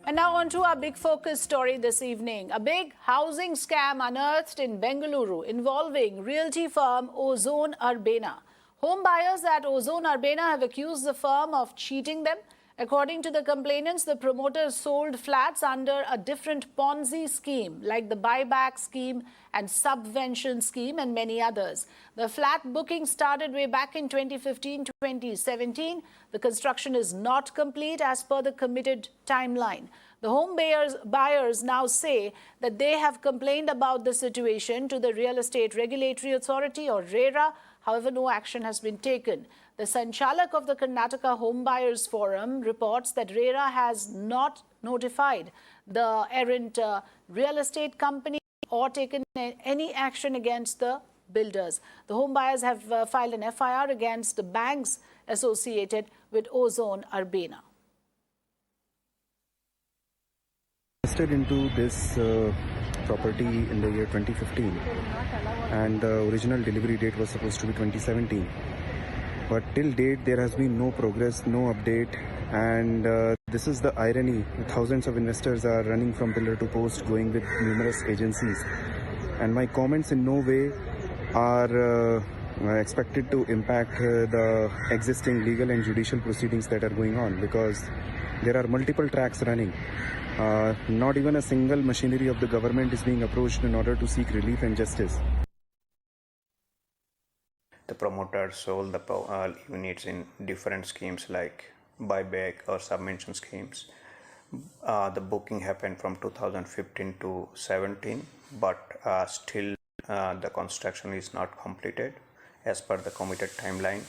And now on to our big focus story this evening. A big housing scam unearthed in Bengaluru involving realty firm Ozone Urbana. Home buyers at Ozone Urbana have accused the firm of cheating them. According to the complainants, the promoters sold flats under a different Ponzi scheme, like the buyback scheme and subvention scheme and many others. The flat booking started way back in 2015-2017. The construction is not complete as per the committed timeline. The home buyers now say that they have complained about the situation to the Real Estate Regulatory Authority, or RERA. However, no action has been taken. The Sanchalak of the Karnataka Home Buyers Forum reports that RERA has not notified the errant real estate company or taken any action against the builders. The home buyers have filed an FIR against the banks associated with Ozone Urbana. Invested into this property in the year 2015, and the original delivery date was supposed to be 2017. But till date, there has been no progress, no update, and this is the irony. Thousands of investors are running from pillar to post, going with numerous agencies. And my comments in no way are expected to impact the existing legal and judicial proceedings that are going on, because there are multiple tracks running. Not even a single machinery of the government is being approached in order to seek relief and justice. The promoter sold the units in different schemes like buyback or submention schemes. The booking happened from 2015 to 17, but still the construction is not completed as per the committed timeline.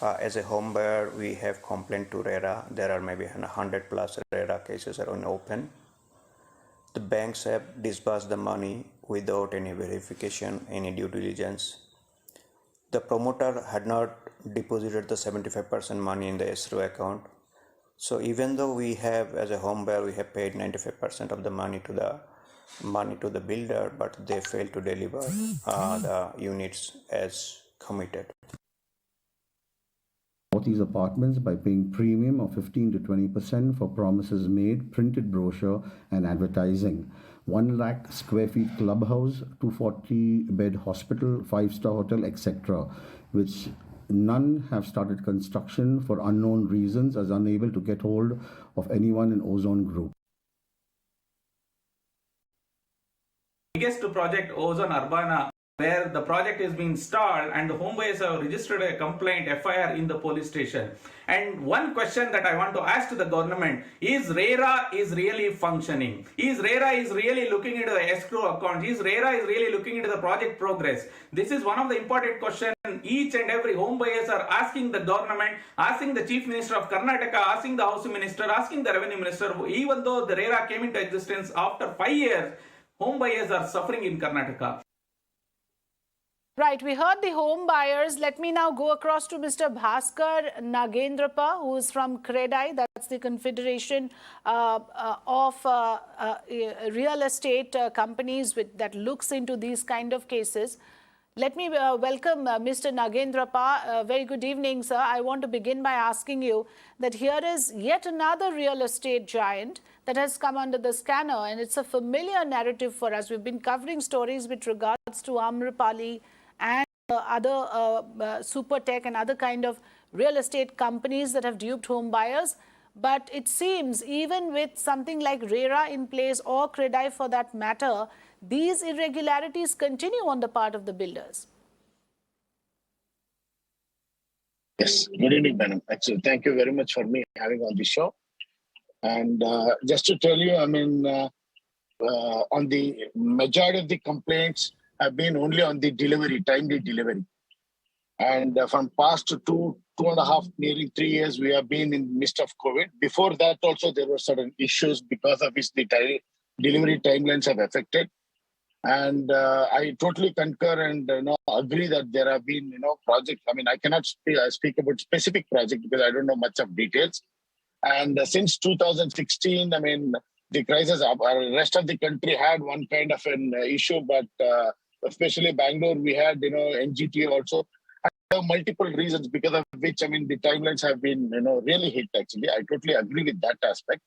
As a home buyer, we have complained to RERA. There are maybe 100 plus RERA cases are open. The banks have disbursed the money without any verification, any due diligence. The promoter had not deposited the 75% money in the escrow account. So even though we have, as a home buyer, we have paid 95% of the money to the builder, but they failed to deliver the units as committed. These apartments by paying premium of 15 to 20% for promises made, printed brochure and advertising. 1 lakh square feet clubhouse, 240 bed hospital, 5-star hotel, etc., which none have started construction for unknown reasons, as unable to get hold of anyone in Ozone Group. Biggest project, Ozone Urbana, where the project is being stalled and the homebuyers have registered a complaint FIR in the police station. And one question that I want to ask to the government is, RERA is really functioning? Is RERA is really looking into the escrow account? Is RERA is really looking into the project progress? This is one of the important questions each and every homebuyers are asking the government, asking the Chief Minister of Karnataka, asking the Housing Minister, asking the Revenue Minister. Even though the RERA came into existence after 5 years, homebuyers are suffering in Karnataka. Right, we heard the home buyers. Let me now go across to Mr. Bhaskar Nagendrapa, who is from CREDAI, that's the Confederation of Real Estate Companies that looks into these kind of cases. Let me welcome Mr. Nagendrapa. Very good evening, sir. I want to begin by asking you that here is yet another real estate giant that has come under the scanner, and it's a familiar narrative for us. We've been covering stories with regards to Amrapali and other super tech and other kind of real estate companies that have duped home buyers. But it seems even with something like RERA in place, or CREDAI for that matter, these irregularities continue on the part of the builders. Yes, good evening, madam. Actually, thank you very much for me having on the show. And just to tell you, I mean, on the majority of the complaints have been only on the delivery, timely delivery. And from past 2.5, nearly 3 years, we have been in the midst of COVID. Before that also, there were certain issues because of which the delivery timelines have affected. And I totally concur and agree that there have been projects. I mean, I cannot speak about specific project because I don't know much of details. And since 2016, I mean, the crisis, rest of the country had one kind of an issue, but especially Bangalore, we had NGT also. There are multiple reasons because of which, I mean, the timelines have been really hit. Actually, I totally agree with that aspect.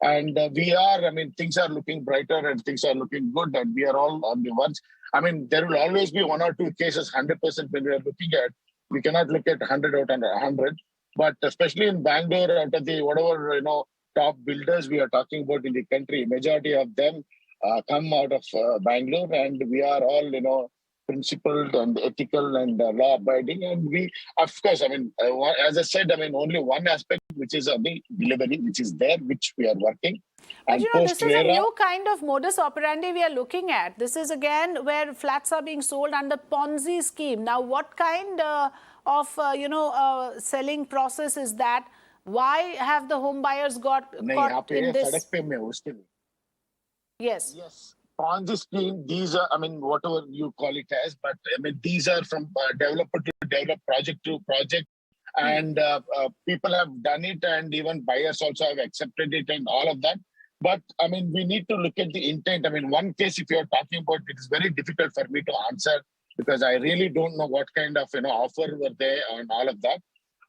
And we are, I mean, things are looking brighter and things are looking good, and we are all on the ones. I mean, there will always be one or two cases, 100% when we are looking at. We cannot look at 100 out of 100, but especially in Bangalore, out of the whatever top builders we are talking about in the country, majority of them come out of Bangalore, and we are all principled and ethical and law abiding. And we, of course, I mean, as I said, I mean, only one aspect, which is the delivery, which is there, which we are working. But And this is a RERA, new kind of modus operandi we are looking at. This is again where flats are being sold under Ponzi scheme. Now, what kind of selling process is that? Why have the home buyers got caught in this? Yes. Yes. Ponzi scheme, these are, I mean, whatever you call it as, but I mean, these are from developer to develop, project to project. And people have done it, and even buyers also have accepted it and all of that. But I mean, we need to look at the intent. I mean, one case, if you're talking about, it is very difficult for me to answer because I really don't know what kind of offer were there and all of that.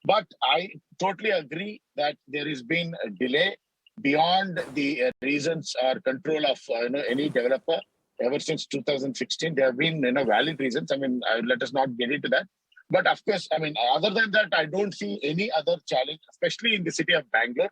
But I totally agree that there has been a delay beyond the reasons or control of any developer. Ever since 2016, there have been valid reasons. I mean, let us not get into that. But of course, I mean, other than that, I don't see any other challenge, especially in the city of Bangalore.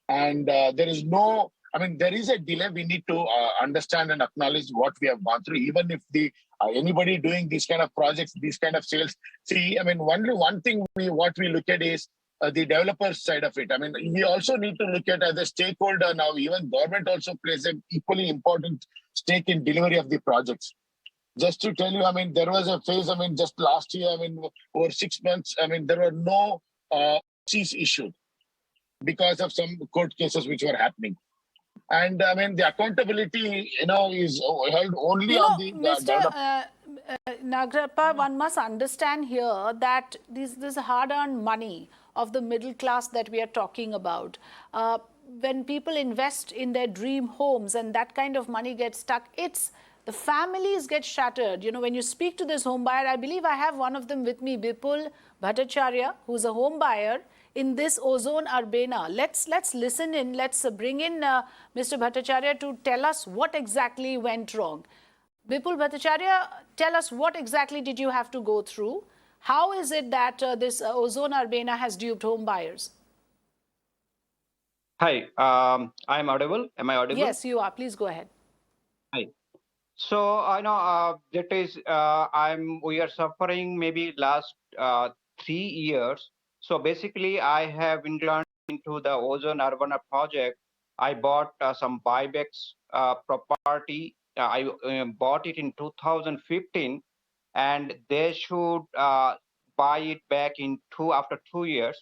And there is no, I mean, there is a delay. We need to understand and acknowledge what we have gone through, even if the anybody doing these kind of projects, these kind of sales. See, I mean, only one thing what we look at is the developer side of it. I mean, we also need to look at as a stakeholder now. Even government also plays an equally important stake in delivery of the projects. Just to tell you, I mean, there was a phase, I mean, just last year, I mean, over 6 months, I mean, there were no cease issued because of some court cases which were happening. And I mean, the accountability, is held only on the Mr. Nagarappa, one must understand here that this hard-earned money of the middle class that we are talking about, when people invest in their dream homes and that kind of money gets stuck, the families get shattered. When you speak to this home buyer, I believe I have one of them with me, Bipul Bhattacharya, who's a home buyer in this Ozone Urbana. Let's listen in. Let's bring in Mr. Bhattacharya to tell us what exactly went wrong. Bipul Bhattacharya, tell us what exactly did you have to go through? How is it that this Ozone Urbana has duped home buyers? Hi, I'm audible. Am I audible? Yes, you are. Please go ahead. Hi. So I know that is we are suffering maybe last 3 years. So basically, I have inclined into the Ozone Urbana project. I bought some buybacks property. I bought it in 2015, and they should buy it back after 2 years.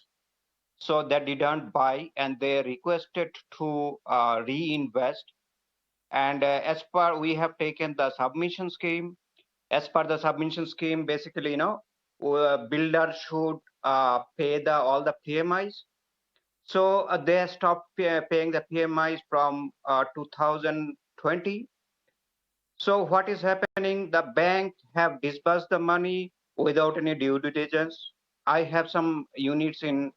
So they didn't buy, and they requested to reinvest. And as per, we have taken the submission scheme. As per the submission scheme, basically, builder should pay all the PMIs. So they stopped paying the PMIs from 2020. So what is happening? The bank have disbursed the money without any due diligence. I have some units in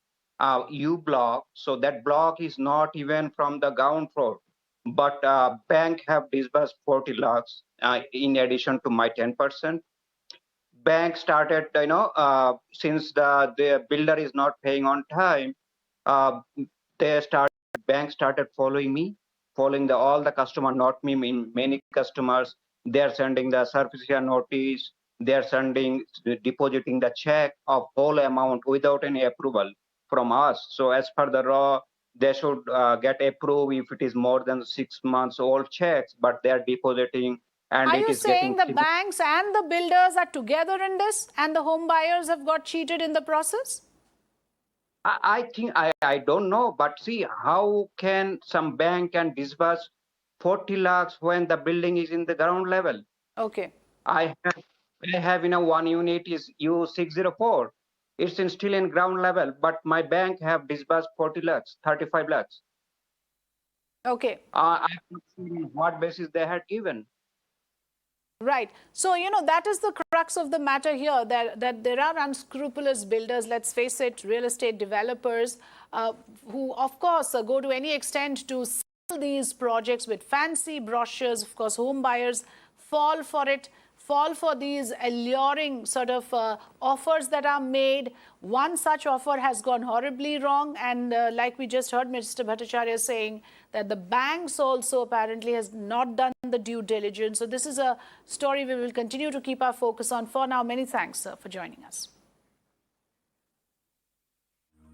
U block, so that block is not even from the ground floor. But bank have disbursed 40 lakhs in addition to my 10%. Bank started, since the builder is not paying on time, bank started following all the customer, not me, many customers. They are sending the service notice. They are depositing the check of whole amount without any approval from us. So as per the law, they should get approved if it is more than 6 months old checks, but they are depositing. And are you saying the banks and the builders are together in this, and the home buyers have got cheated in the process? I think I don't know, but see, how can some bank can disburse 40 lakhs when the building is in the ground level? Okay. I have one unit is U604. It's still in ground level, but my bank have disbursed 40 lakhs, 35 lakhs. Okay. I haven't seen what basis they had given. Right. So, that is the crux of the matter here, that there are unscrupulous builders, let's face it, real estate developers, who, of course, go to any extent to these projects with fancy brochures. Of course, home buyers fall for it, fall for these alluring sort of offers that are made. One such offer has gone horribly wrong, and like we just heard Mr. Bhattacharya saying that the banks also apparently has not done the due diligence. So this is a story we will continue to keep our focus on. For now, many thanks, sir, for joining us.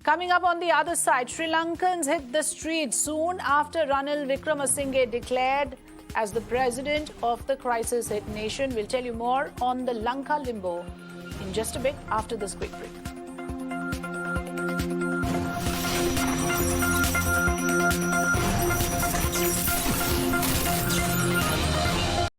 Coming up on the other side, Sri Lankans hit the streets soon after Ranil Wickremesinghe declared as the president of the crisis-hit nation. We'll tell you more on the Lanka limbo in just a bit after this quick break.